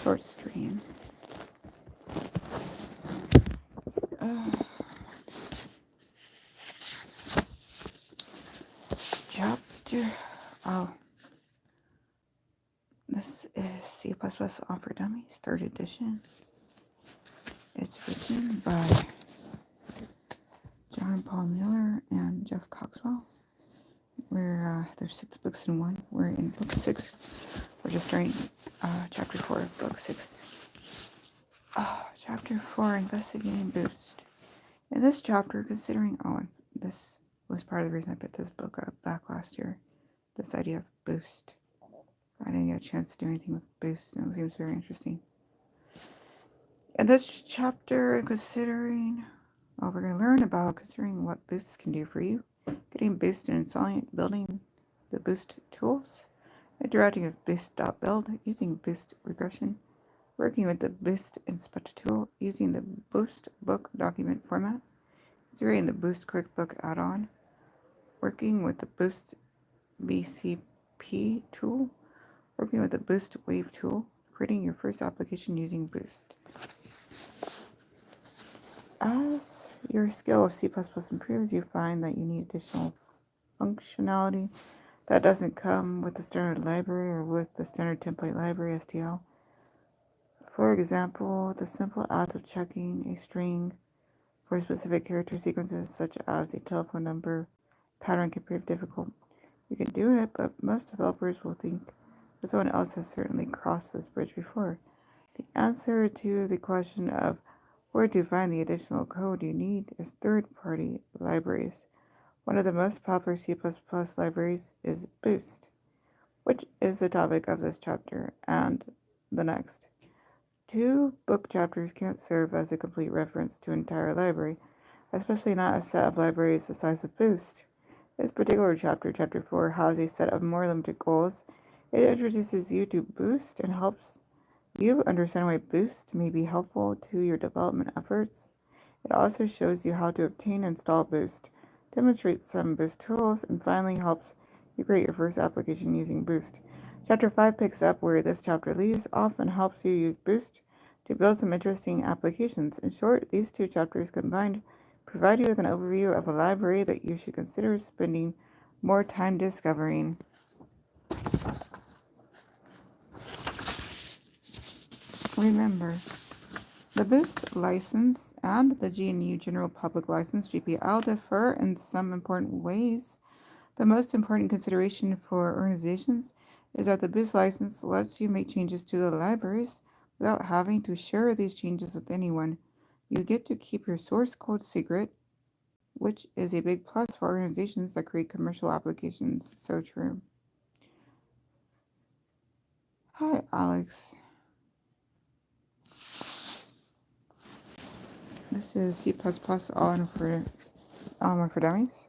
Short stream. Chapter. Oh. This is C All For Dummies, 3rd edition. It's written by John Paul Miller and Jeff Coxwell. There's 6 books in one. We're in book 6. We're just starting chapter 4 of book 6. Chapter 4, Investigating Boost. In this chapter, this was part of the reason I picked this book up back last year. This idea of boost. I didn't get a chance to do anything with boost, and it seems very interesting. In this chapter, we're going to learn about considering what boosts can do for you, getting boost and installing it, building the boost tools, interacting with boost.build, using boost regression, working with the boost inspect tool, using the boost book document format, integrating the boost quickbook add-on, working with the boost BCP tool, working with the boost wave tool, creating your first application using boost. As your skill of C++ improves, you find that you need additional functionality that doesn't come with the standard library or with the standard template library STL. For example, the simple act of checking a string for specific character sequences, such as a telephone number pattern, can prove difficult. You can do it, but most developers will think that someone else has certainly crossed this bridge before. The answer to the question of where to find the additional code you need is third-party libraries. One of the most popular C++ libraries is Boost, which is the topic of this chapter and the next. 2 book chapters can't serve as a complete reference to an entire library, especially not a set of libraries the size of Boost. This particular chapter, Chapter 4, has a set of more limited goals. It introduces you to Boost and helps you understand why Boost may be helpful to your development efforts. It also shows you how to obtain and install Boost, demonstrates some Boost tools, and finally helps you create your first application using Boost. Chapter 5 picks up where this chapter leaves off and helps you use Boost to build some interesting applications. In short, these 2 chapters combined provide you with an overview of a library that you should consider spending more time discovering. Remember, the Boost license and the GNU General Public License GPL differ in some important ways. The most important consideration for organizations is that the Boost license lets you make changes to the libraries without having to share these changes with anyone. You get to keep your source code secret, which is a big plus for organizations that create commercial applications. So true. Hi, Alex. This is C++ All-In For Dummies.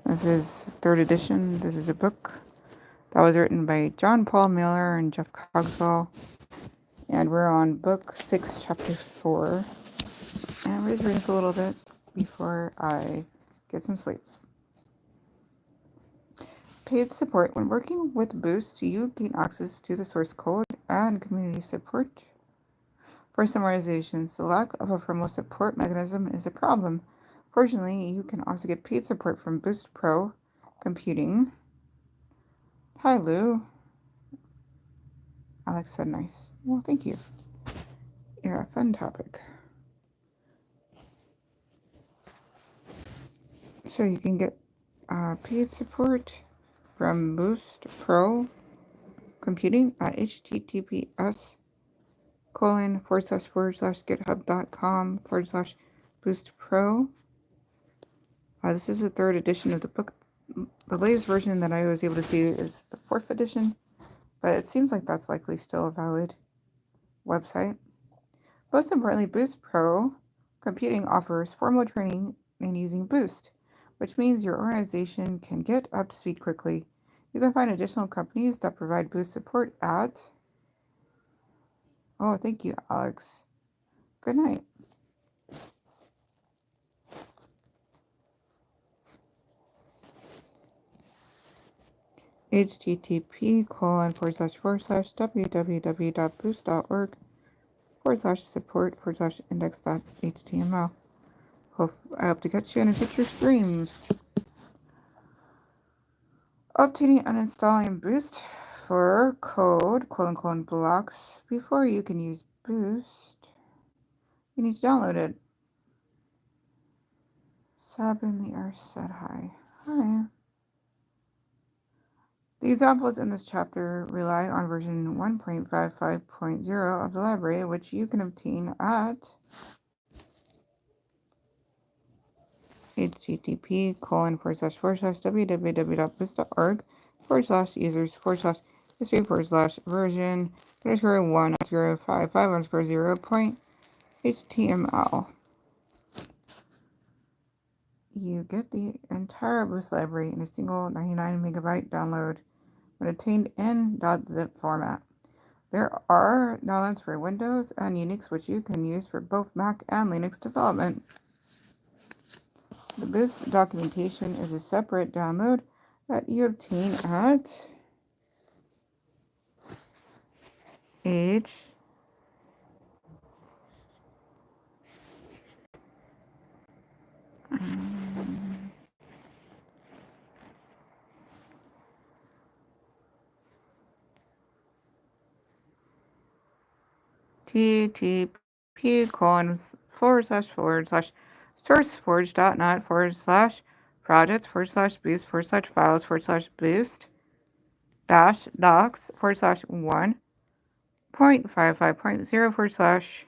This is 3rd edition. This is a book that was written by John Paul Miller and Jeff Cogswell. And we're on book 6, chapter 4. And we're just reading for a little bit before I get some sleep. Paid support. When working with Boost, you gain access to the source code and community support. For some organizations, the lack of a formal support mechanism is a problem. Fortunately, you can also get paid support from Boost Pro Computing. Hi, Lou. Alex said nice. Well, thank you. You're a fun topic. So you can get paid support from Boost Pro Computing at https://github.com/Boost Pro. This is the 3rd edition of the book. The latest version that I was able to do is the 4th edition, but it seems like that's likely still a valid website. Most importantly, Boost Pro Computing offers formal training in using Boost, which means your organization can get up to speed quickly. You can find additional companies that provide Boost support at... Oh, thank you, Alex. Good night. http://www.boost.org/support/index.html. I hope to catch you in a future stream. Obtaining and installing Boost for code : blocks. Before you can use Boost, you need to download it. Sabin the Earth said hi. Hi. The examples in this chapter rely on version 1.55.0 of the library, which you can obtain at http://www.boost.org/users/version-1.055.0.html. You get the entire Boost library in a single 99 megabyte download when obtained in .zip format. There are downloads for Windows and Unix, which you can use for both Mac and Linux development. The Boost documentation is a separate download that you obtain at http://sourceforge.net/projects/boost/files/source/boost/dash docs/projects/boost/files/boost-dash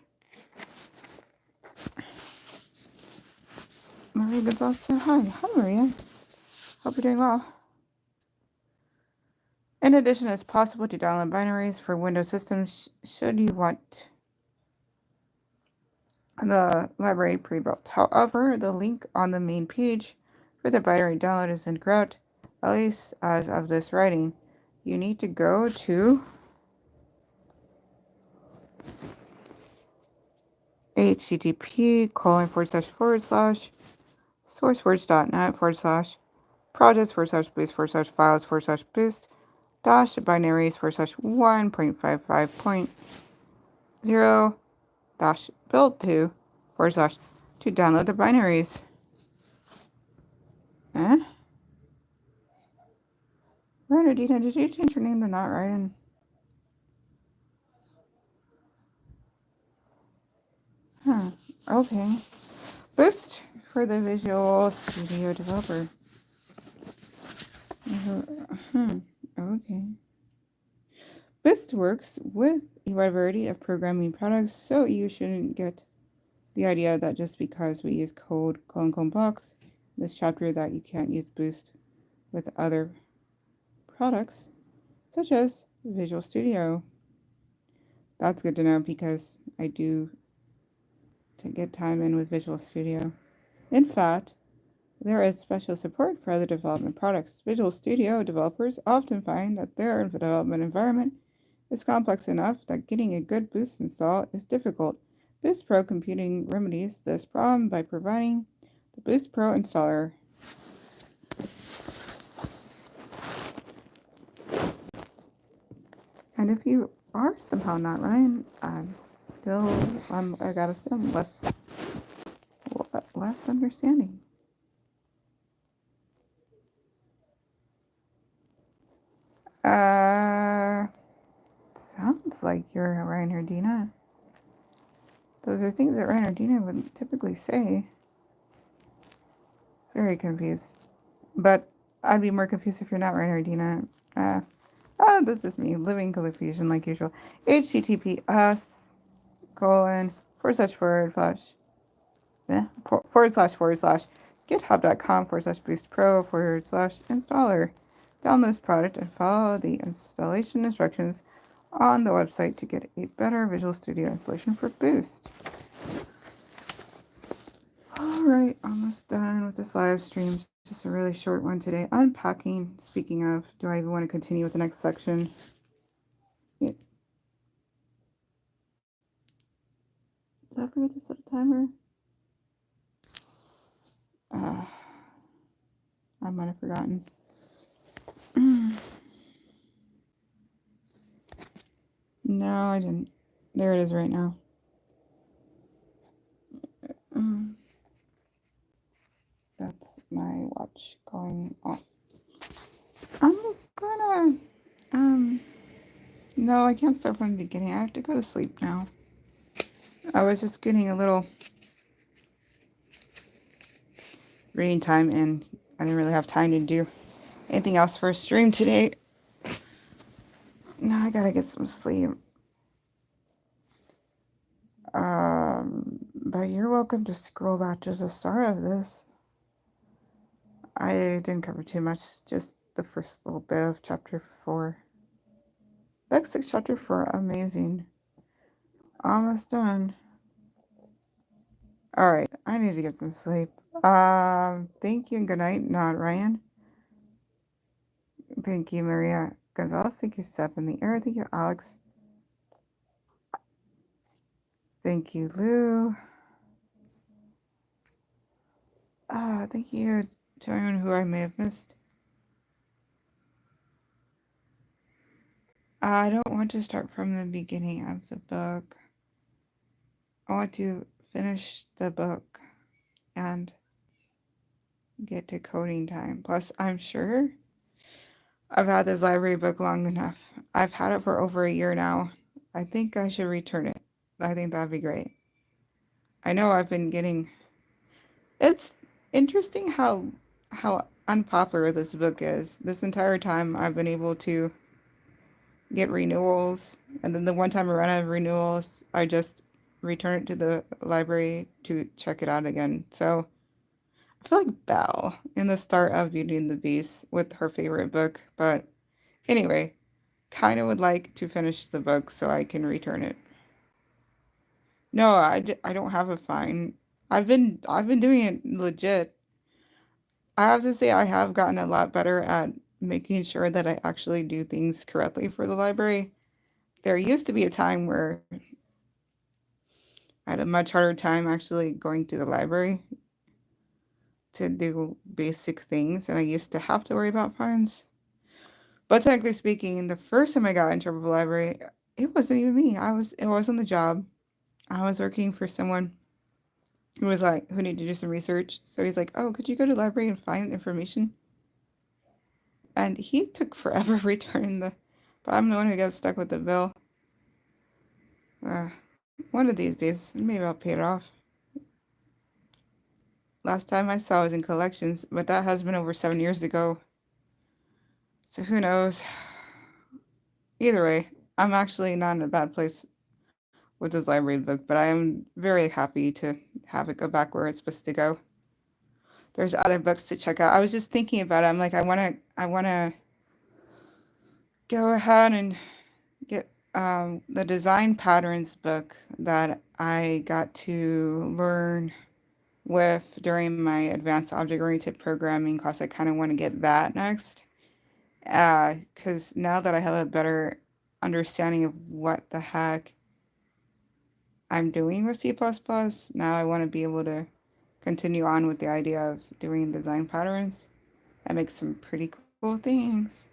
Maria Gonzalez said hi. Hi, Maria. Hope you're doing well. In addition, it's possible to download binaries for Windows systems should you want the library pre-built. However, the link on the main page for the binary download is incorrect, at least as of this writing. You need to go to http://sourceforge.net/binaries/boost-binaries/build-to/ to download the binaries. Renadina, did you change your name to not Ryan? Huh. Okay. Boost for the Visual Studio developer. Okay. Boost works with a wide variety of programming products, so you shouldn't get the idea that just because we use code : blocks in this chapter that you can't use Boost with other products, such as Visual Studio. That's good to know because I do get time in with Visual Studio. In fact, there is special support for other development products. Visual Studio developers often find that their development environment is complex enough that getting a good Boost install is difficult. Boost Pro Computing remedies this problem by providing the Boost Pro installer. And if you are somehow not Ryan, I gotta say, less understanding. Sounds like you're Reinhardina. Those are things that Reinhardina would typically say. Very confused. But I'd be more confused if you're not Reinhardina. This is me, living confusion like usual. https://github.com/boostpro/installer. Download this product and follow the installation instructions on the website to get a better Visual Studio installation for Boost. Alright, almost done with this live stream. Just a really short one today. Unpacking. Speaking of, do I even want to continue with the next section? Did I forget to set a timer? I might have forgotten. No, I didn't. There it is right now. Mm, that's my watch going off. I'm gonna, um, no, I can't start from the beginning. I have to go to sleep now. I was just getting a little reading time and I didn't really have time to do anything else for a stream today. Now I gotta get some sleep. But you're welcome to scroll back to the start of this. I didn't cover too much, just the first little bit of chapter 4. Book 6, chapter 4, amazing. Almost done. Alright, I need to get some sleep. Thank you and good night, not Ryan. Thank you, Maria Gonzalez. Thank you, Seth in the air. Thank you, Alex. Thank you, Lou. Thank you to anyone who I may have missed. I don't want to start from the beginning of the book. I want to finish the book and get to coding time. Plus, I'm sure I've had this library book long enough. I've had it for over a year now. I think I should return it. I think that'd be great. I know I've been getting... It's interesting how unpopular this book is. This entire time I've been able to get renewals, and then the one time I ran out of renewals, I just return it to the library to check it out again. So I feel like Belle in the start of Beauty and the Beast with her favorite book. But anyway, kind of would like to finish the book so I can return it. No, I don't have a fine. I've been doing it legit. I have to say I have gotten a lot better at making sure that I actually do things correctly for the library. There used to be a time where I had a much harder time actually going to the library to do basic things, and I used to have to worry about fines. But technically speaking, the first time I got in trouble with the library, it wasn't even me. It wasn't the job. I was working for someone who was like, who needed to do some research. So he's like, oh, could you go to the library and find information? And he took forever returning but I'm the one who got stuck with the bill. One of these days, maybe I'll pay it off. Last time I saw was in collections, but that has been over 7 years ago. So who knows? Either way, I'm actually not in a bad place with this library book, but I am very happy to have it go back where it's supposed to go. There's other books to check out. I was just thinking about it. I'm like, I wanna go ahead and get the design patterns book that I got to learn with during my advanced object-oriented programming class. I kind of want to get that next. Because now that I have a better understanding of what the heck I'm doing with C++, now I want to be able to continue on with the idea of doing design patterns and make some pretty cool things.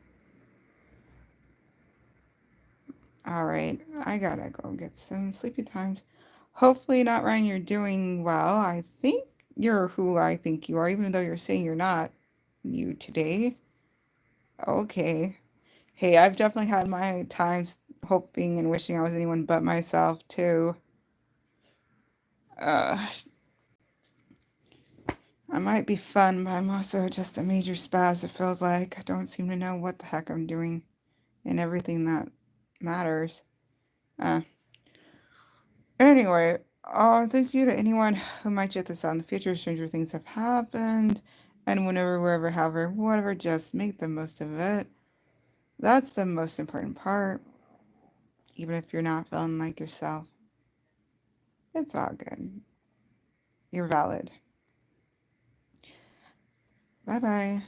All right, I gotta go get some sleepy times. Hopefully not, Ryan, you're doing well. I think you're who I think you are, even though you're saying you're not you today. Okay. Hey, I've definitely had my times hoping and wishing I was anyone but myself, too. Uh, I might be fun, but I'm also just a major spaz, it feels like. I don't seem to know what the heck I'm doing in everything that matters. Uh, anyway, thank you to anyone who might check this out in the future. Stranger things have happened. And whenever, wherever, however, whatever, just make the most of it. That's the most important part. Even if you're not feeling like yourself, it's all good. You're valid. Bye bye.